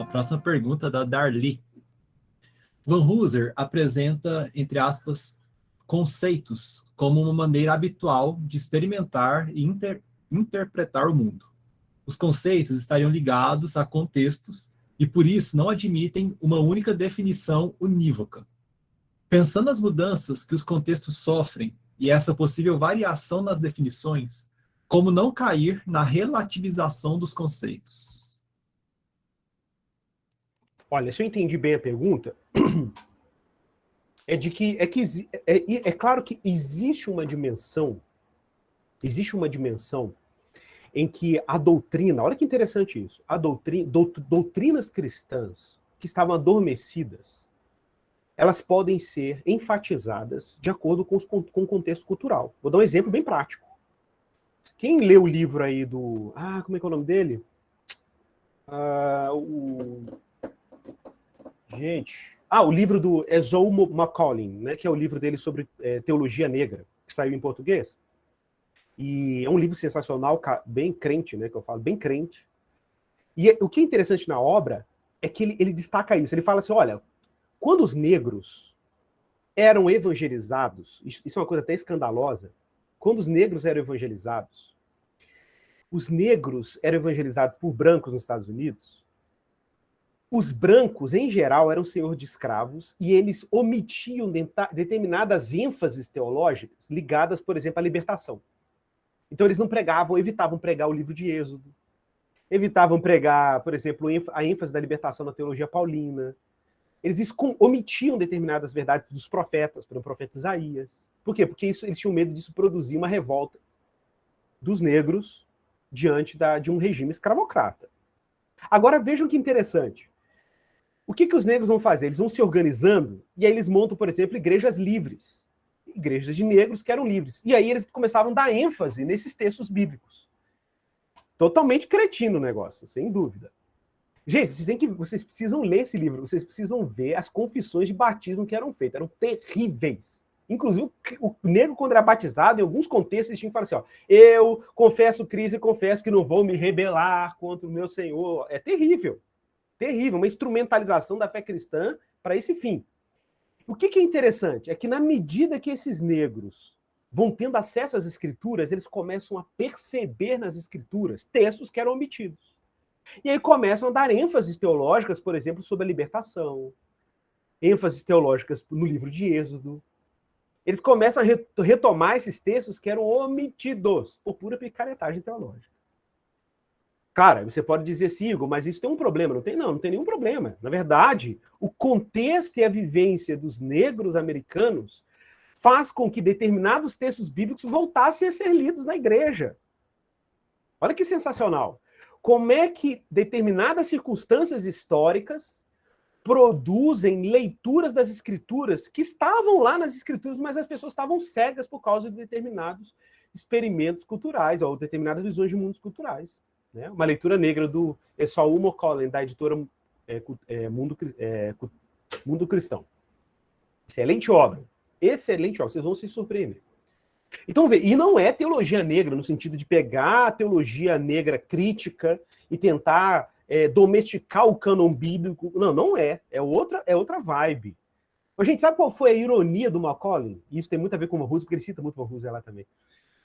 A próxima pergunta é da Darli. Van Hooser apresenta, entre aspas, conceitos como uma maneira habitual de experimentar e interpretar o mundo. Os conceitos estariam ligados a contextos e, por isso, não admitem uma única definição unívoca. Pensando nas mudanças que os contextos sofrem e essa possível variação nas definições, como não cair na relativização dos conceitos? Olha, se eu entendi bem a pergunta, é claro que existe uma dimensão em que a doutrina, olha que interessante isso, doutrinas cristãs que estavam adormecidas, elas podem ser enfatizadas de acordo com o contexto cultural. Vou dar um exemplo bem prático. Quem lê o livro aí do... como é que é o nome dele? O livro do Ezou Macaulay, né, que é o livro dele sobre teologia negra, que saiu em português. E é um livro sensacional, bem crente, né, que eu falo, bem crente. E o que é interessante na obra é que ele destaca isso. Ele fala assim, olha, quando os negros eram evangelizados, isso é uma coisa até escandalosa, quando os negros eram evangelizados, os negros eram evangelizados por brancos nos Estados Unidos, os brancos, em geral, eram senhores de escravos e eles omitiam determinadas ênfases teológicas ligadas, por exemplo, à libertação. Então eles não pregavam, evitavam pregar o livro de Êxodo, evitavam pregar, por exemplo, a ênfase da libertação na teologia paulina. Eles omitiam determinadas verdades dos profetas, pelo profeta Isaías. Por quê? Porque eles tinham medo disso produzir uma revolta dos negros diante de um regime escravocrata. Agora vejam que interessante. O que os negros vão fazer? Eles vão se organizando e aí eles montam, por exemplo, igrejas livres. Igrejas de negros que eram livres. E aí eles começavam a dar ênfase nesses textos bíblicos. Totalmente cretino o negócio, sem dúvida. Gente, vocês precisam ler esse livro, vocês precisam ver as confissões de batismo que eram feitas. Eram terríveis. Inclusive, o negro, quando era batizado, em alguns contextos, eles tinham que falar assim, ó, eu confesso Cristo e confesso que não vou me rebelar contra o meu Senhor. É terrível. Terrível. Uma instrumentalização da fé cristã para esse fim. O que é interessante é que, na medida que esses negros vão tendo acesso às escrituras, eles começam a perceber nas escrituras textos que eram omitidos. E aí começam a dar ênfases teológicas, por exemplo, sobre a libertação, ênfases teológicas no livro de Êxodo. Eles começam a retomar esses textos que eram omitidos por pura picaretagem teológica. Claro, você pode dizer, Igor, mas isso tem um problema. Não tem nenhum problema. Na verdade, o contexto e a vivência dos negros americanos faz com que determinados textos bíblicos voltassem a ser lidos na igreja. Olha que sensacional. Como é que determinadas circunstâncias históricas produzem leituras das escrituras que estavam lá nas escrituras, mas as pessoas estavam cegas por causa de determinados experimentos culturais ou determinadas visões de mundos culturais. Né? Uma leitura negra do Ezou Macaulay, da editora Mundo Cristão. Excelente obra. Excelente obra. Vocês vão se surpreender. Então, e não é teologia negra, no sentido de pegar a teologia negra crítica e tentar domesticar o cânon bíblico. Não é. É outra vibe. A gente sabe qual foi a ironia do Macaulay? Isso tem muito a ver com o Van Hooser, porque ele cita muito o Van Hooser lá também.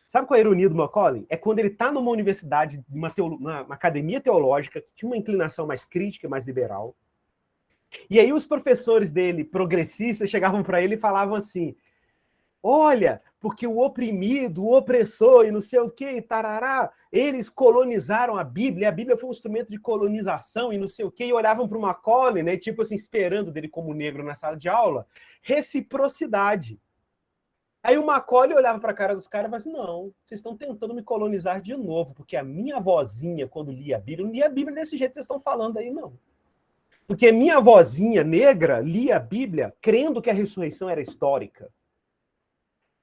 Sabe qual é a ironia do Macaulay? É quando ele está numa universidade, numa academia teológica, que tinha uma inclinação mais crítica, mais liberal. E aí os professores dele, progressistas, chegavam para ele e falavam assim, olha, porque o oprimido, o opressor e não sei o que, tarará, eles colonizaram a Bíblia, e a Bíblia foi um instrumento de colonização e não sei o que, e olhavam para o Macaulay, né, tipo assim, esperando dele como negro na sala de aula, reciprocidade. Aí o Macaulay olhava para a cara dos caras e falava assim, não, vocês estão tentando me colonizar de novo, porque a minha vozinha, quando lia a Bíblia, não lia a Bíblia desse jeito que vocês estão falando aí, não. Porque minha vozinha negra lia a Bíblia crendo que a ressurreição era histórica.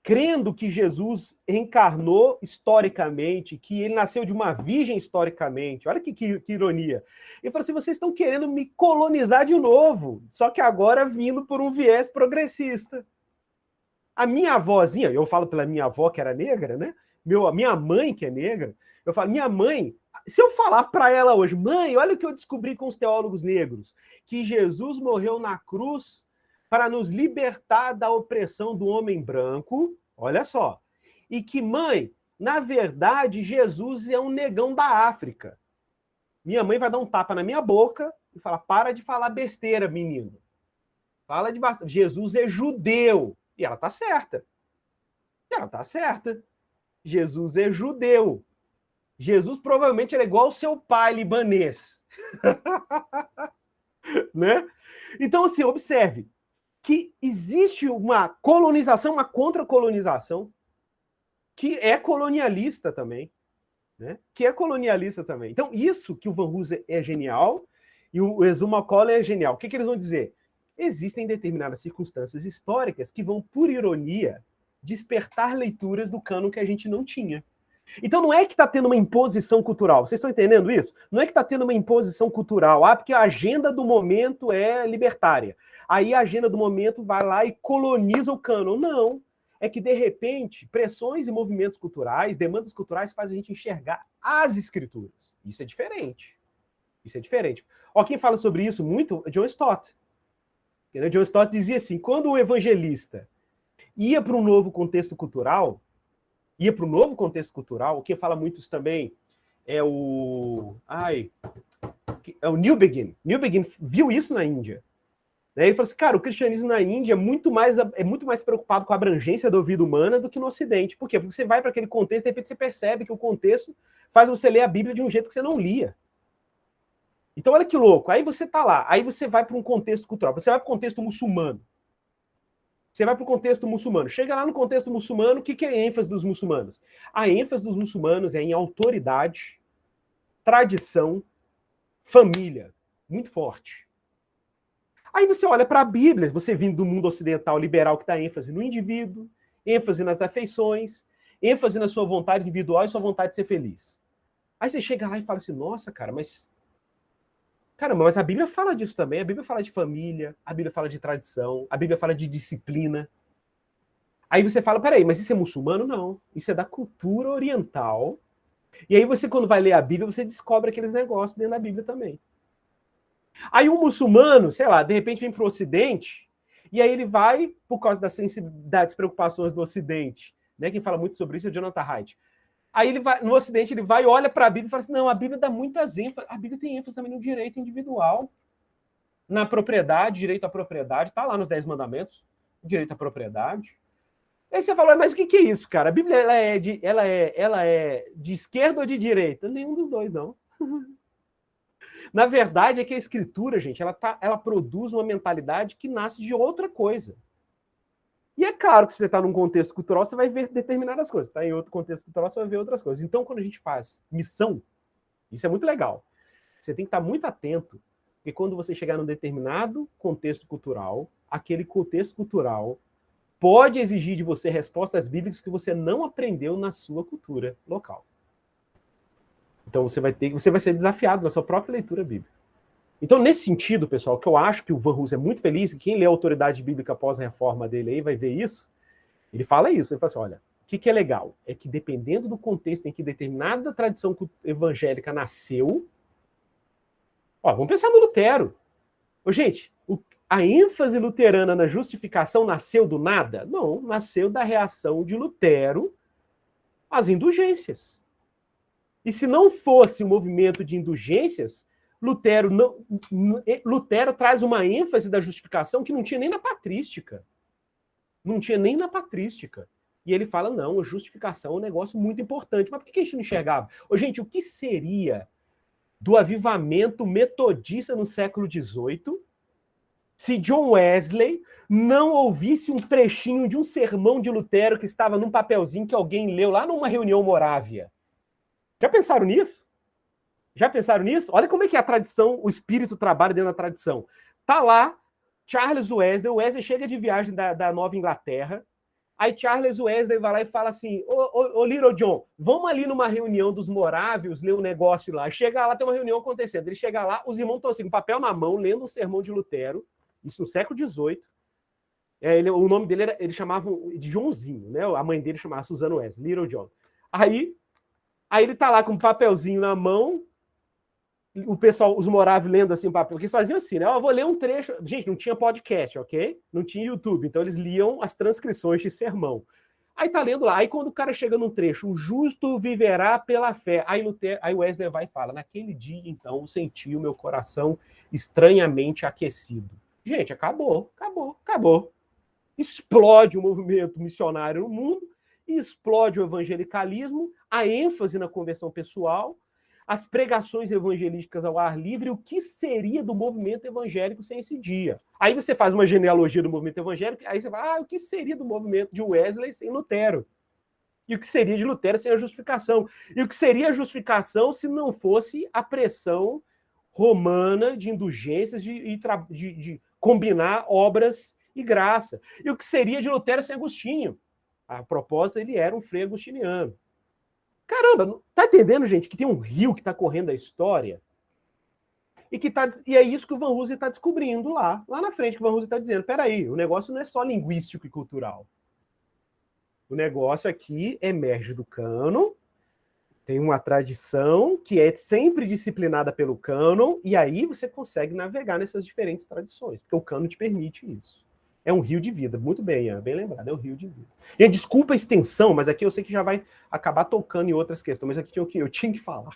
Crendo que Jesus reencarnou historicamente, que ele nasceu de uma virgem historicamente. Olha que ironia. Ele falou assim, vocês estão querendo me colonizar de novo, só que agora vindo por um viés progressista. A minha avózinha, eu falo pela minha avó que era negra, né? A minha mãe que é negra, eu falo, minha mãe, Se eu falar para ela hoje, mãe, olha o que eu descobri com os teólogos negros, que Jesus morreu na cruz para nos libertar da opressão do homem branco, olha só, e que, mãe, na verdade, Jesus é um negão da África. Minha mãe vai dar um tapa na minha boca e falar, para de falar besteira, menino. Fala de bastante. Jesus é judeu. E ela tá certa. Jesus é judeu. Jesus provavelmente era igual ao seu pai libanês. Né? Então, assim, observe que existe uma colonização, uma contra-colonização, que é colonialista também. Né? Então, isso que o Van Hooser é genial e o Exuma Collin é genial. O que eles vão dizer? Existem determinadas circunstâncias históricas que vão, por ironia, despertar leituras do cânon que a gente não tinha. Então não é que está tendo uma imposição cultural. Vocês estão entendendo isso? Não é que está tendo uma imposição cultural. Porque a agenda do momento é libertária. Aí a agenda do momento vai lá e coloniza o cânon. Não. É que, de repente, pressões e movimentos culturais, demandas culturais fazem a gente enxergar as escrituras. Isso é diferente. Ó, quem fala sobre isso muito é John Stott. John Stott dizia assim, quando o evangelista ia para um novo contexto cultural, o que fala muito isso também é o Newbegin. Newbegin viu isso na Índia. Ele falou assim, cara, o cristianismo na Índia é muito mais preocupado com a abrangência da vida humana do que no Ocidente. Por quê? Porque você vai para aquele contexto e de repente você percebe que o contexto faz você ler a Bíblia de um jeito que você não lia. Então, olha que louco. Aí você tá lá, aí você vai para um contexto cultural, você vai para o contexto muçulmano. Chega lá no contexto muçulmano, o que é a ênfase dos muçulmanos? A ênfase dos muçulmanos é em autoridade, tradição, família. Muito forte. Aí você olha para a Bíblia, você vindo do mundo ocidental liberal que dá ênfase no indivíduo, ênfase nas afeições, ênfase na sua vontade individual e sua vontade de ser feliz. Aí você chega lá e fala assim, nossa, cara, mas a Bíblia fala disso também. A Bíblia fala de família, a Bíblia fala de tradição, a Bíblia fala de disciplina. Aí você fala, peraí, mas isso é muçulmano? Não. Isso é da cultura oriental. E aí você, quando vai ler a Bíblia, você descobre aqueles negócios dentro da Bíblia também. Aí um muçulmano, sei lá, de repente vem para o Ocidente, e aí ele vai, por causa das sensibilidades, preocupações do Ocidente, né? Quem fala muito sobre isso é o Jonathan Haidt. Aí ele vai, no Ocidente, ele vai, olha para a Bíblia e fala assim, não, a Bíblia dá muitas ênfases, a Bíblia tem ênfase também no direito individual, na propriedade, direito à propriedade, tá lá nos 10 mandamentos, direito à propriedade. Aí você fala, mas o que é isso, cara? A Bíblia ela é de esquerda ou de direita? Nenhum dos dois, não. Na verdade, é que a escritura, gente, ela produz uma mentalidade que nasce de outra coisa. E é claro que se você está num contexto cultural, você vai ver determinadas coisas. Está em outro contexto cultural, você vai ver outras coisas. Então, quando a gente faz missão, isso é muito legal. Você tem que estar muito atento, porque quando você chegar num determinado contexto cultural, aquele contexto cultural pode exigir de você respostas bíblicas que você não aprendeu na sua cultura local. Então, você vai ser desafiado na sua própria leitura bíblica. Então, nesse sentido, pessoal, que eu acho que o Van Hooser é muito feliz, e quem lê a Autoridade Bíblica após a reforma dele aí vai ver isso, ele fala isso, ele fala assim, olha, o que é legal? É que dependendo do contexto em que determinada tradição evangélica nasceu, vamos pensar no Lutero. Gente, a ênfase luterana na justificação nasceu do nada? Não, nasceu da reação de Lutero às indulgências. E se não fosse o movimento de indulgências, Lutero traz uma ênfase da justificação que não tinha nem na patrística. E ele fala, não, a justificação é um negócio muito importante. Mas por que a gente não enxergava? Gente, o que seria do avivamento metodista no século XVIII se John Wesley não ouvisse um trechinho de um sermão de Lutero que estava num papelzinho que alguém leu lá numa reunião morávia? Já pensaram nisso? Olha como é que a tradição, o espírito trabalha dentro da tradição. Tá lá, Charles Wesley, o Wesley chega de viagem da Nova Inglaterra, aí Charles Wesley vai lá e fala assim, ô Little John, vamos ali numa reunião dos morávios, ler um negócio lá. Chega lá, tem uma reunião acontecendo. Ele chega lá, os irmãos estão assim, com papel na mão, lendo um sermão de Lutero, isso no século XVIII. O nome dele eles chamavam de Joãozinho, né? A mãe dele chamava Susana Wesley, Little John. Aí Aí ele tá lá com um papelzinho na mão, o pessoal, os moráveis lendo assim o papel, porque eles faziam assim, né? Eu vou ler um trecho. Gente, não tinha podcast, ok? Não tinha YouTube, então eles liam as transcrições de sermão. Aí tá lendo lá, aí quando o cara chega num trecho, o justo viverá pela fé. Aí Wesley vai e fala, naquele dia, então, eu senti o meu coração estranhamente aquecido. Gente, acabou. Explode o movimento missionário no mundo, explode o evangelicalismo, a ênfase na conversão pessoal, as pregações evangelísticas ao ar livre, o que seria do movimento evangélico sem esse dia? Aí você faz uma genealogia do movimento evangélico, aí você vai, o que seria do movimento de Wesley sem Lutero? E o que seria de Lutero sem a justificação? E o que seria a justificação se não fosse a pressão romana de indulgências, de combinar obras e graça? E o que seria de Lutero sem Agostinho? A propósito, ele era um frei agostiniano. Caramba, tá entendendo, gente, que tem um rio que tá correndo a história? E é isso que o Van Hooser está descobrindo lá na frente, que o Van Hooser está dizendo, peraí, o negócio não é só linguístico e cultural. O negócio aqui emerge do cânon, tem uma tradição que é sempre disciplinada pelo cânon, e aí você consegue navegar nessas diferentes tradições, porque o cânon te permite isso. É um rio de vida, muito bem, Ian, bem lembrado, é um rio de vida. Gente, desculpa a extensão, mas aqui eu sei que já vai acabar tocando em outras questões, mas aqui eu tinha que falar.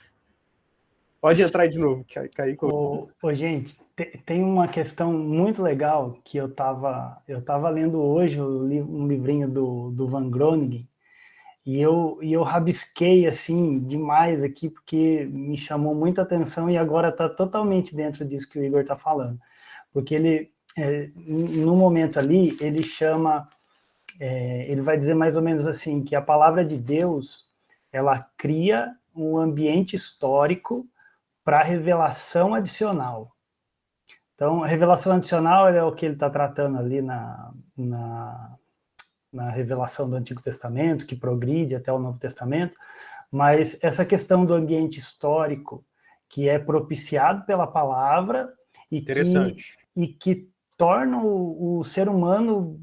Pode entrar aí de novo, cair com... Gente, tem uma questão muito legal que eu tava lendo hoje um livrinho do Van Groningen, e eu rabisquei assim demais aqui, porque me chamou muita atenção e agora está totalmente dentro disso que o Igor está falando. Porque ele, no momento ali, ele chama, ele vai dizer mais ou menos assim, que a palavra de Deus, ela cria um ambiente histórico para a revelação adicional. Então, a revelação adicional é o que ele está tratando ali na revelação do Antigo Testamento, que progride até o Novo Testamento, mas essa questão do ambiente histórico, que é propiciado pela palavra e que torna o ser humano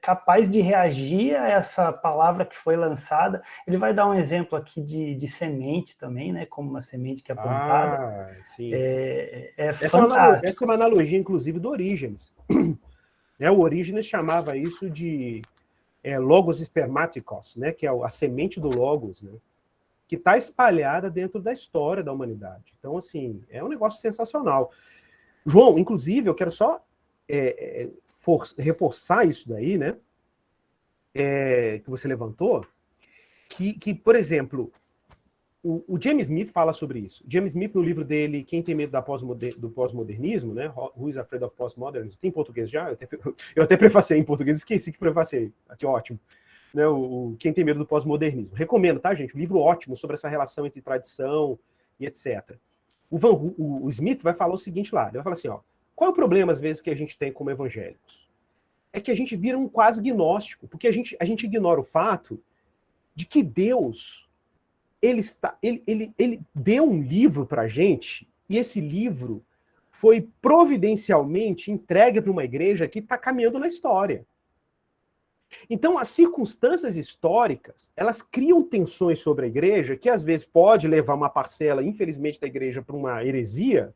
capaz de reagir a essa palavra que foi lançada. Ele vai dar um exemplo aqui de semente também, né? Como uma semente que é plantada. Sim. Essa é uma analogia, inclusive, do Orígenes. O Orígenes chamava isso de logos espermáticos, né? Que é a semente do logos, né? Que está espalhada dentro da história da humanidade. Então, assim, é um negócio sensacional. João, inclusive, eu quero só reforçar isso daí, né? Que você levantou, que por exemplo, o James Smith fala sobre isso. James Smith, no livro dele, Quem Tem Medo do Pós-Modernismo, né? Who is Afraid of Postmodernism? Tem em português já? Eu até prefacei em português, esqueci que prefacei. Aqui, ótimo. Né? Quem Tem Medo do Pós-Modernismo. Recomendo, tá, gente? Um livro ótimo sobre essa relação entre tradição e etc. O Smith vai falar o seguinte lá, ele vai falar assim, ó, qual é o problema, às vezes, que a gente tem como evangélicos? É que a gente vira um quase gnóstico, porque a gente ignora o fato de que Deus, ele deu um livro para a gente, e esse livro foi providencialmente entregue para uma igreja que está caminhando na história. Então, as circunstâncias históricas, elas criam tensões sobre a igreja, que às vezes pode levar uma parcela, infelizmente, da igreja para uma heresia,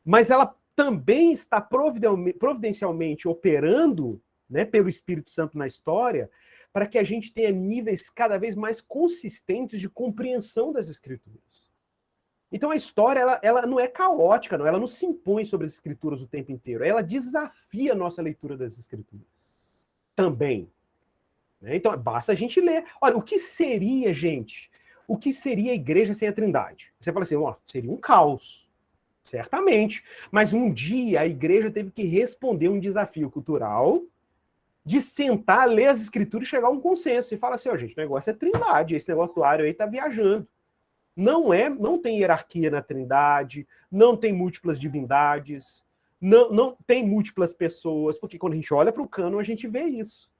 mas ela também está providencialmente operando, né, pelo Espírito Santo na história, para que a gente tenha níveis cada vez mais consistentes de compreensão das Escrituras. Então a história, ela não é caótica, não, ela não se impõe sobre as Escrituras o tempo inteiro, ela desafia a nossa leitura das Escrituras. Também. Então basta a gente ler. Olha, o que seria, gente? O que seria a igreja sem a Trindade? Você fala assim, seria um caos. Certamente. Mas um dia a igreja teve que responder um desafio cultural de sentar, ler as escrituras e chegar a um consenso. E falar assim, gente, o negócio é Trindade, esse negócio do Ario aí tá viajando. Não tem hierarquia na Trindade, não tem múltiplas divindades, não tem múltiplas pessoas, porque quando a gente olha para o cânon, a gente vê isso.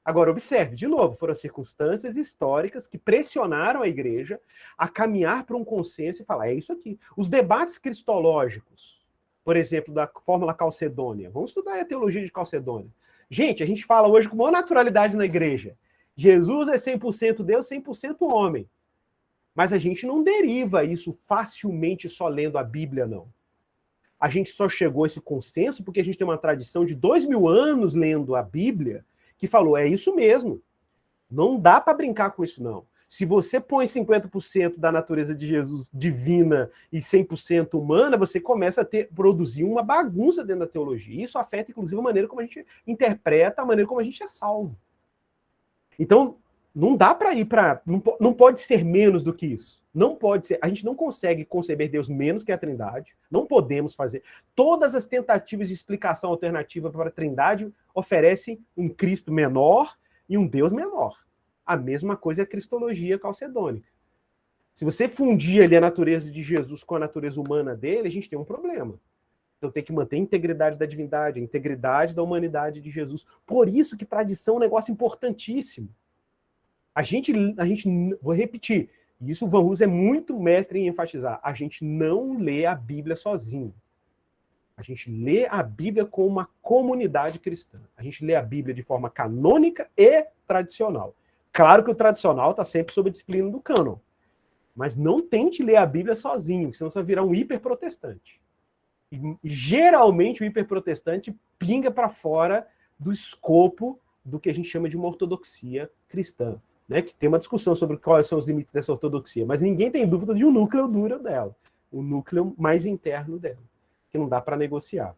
Agora, observe, de novo, foram circunstâncias históricas que pressionaram a igreja a caminhar para um consenso e falar, é isso aqui. Os debates cristológicos, por exemplo, da fórmula calcedônia, vamos estudar a teologia de Calcedônia. Gente, a gente fala hoje com maior naturalidade na igreja. Jesus é 100% Deus, 100% homem. Mas a gente não deriva isso facilmente só lendo a Bíblia, não. A gente só chegou a esse consenso porque a gente tem uma tradição de 2000 anos lendo a Bíblia que falou, é isso mesmo. Não dá para brincar com isso, não. Se você põe 50% da natureza de Jesus divina e 100% humana, você começa a produzir uma bagunça dentro da teologia. Isso afeta, inclusive, a maneira como a gente interpreta, a maneira como a gente é salvo. Então, não dá para ir para... Não pode ser menos do que isso. Não pode ser. A gente não consegue conceber Deus menos que a Trindade. Não podemos fazer. Todas as tentativas de explicação alternativa para a Trindade oferecem um Cristo menor e um Deus menor. A mesma coisa é a cristologia calcedônica. Se você fundir ali a natureza de Jesus com a natureza humana dele, a gente tem um problema. Então tem que manter a integridade da divindade, a integridade da humanidade de Jesus. Por isso que tradição é um negócio importantíssimo. A gente, vou repetir, isso o Van Hooser é muito mestre em enfatizar, a gente não lê a Bíblia sozinho. A gente lê a Bíblia como uma comunidade cristã. A gente lê a Bíblia de forma canônica e tradicional. Claro que o tradicional está sempre sob a disciplina do cânon. Mas não tente ler a Bíblia sozinho, senão você vai virar um hiperprotestante. E geralmente o hiperprotestante pinga para fora do escopo do que a gente chama de uma ortodoxia cristã. Né, que tem uma discussão sobre quais são os limites dessa ortodoxia, mas ninguém tem dúvida de um núcleo duro dela, o núcleo mais interno dela, que não dá para negociar.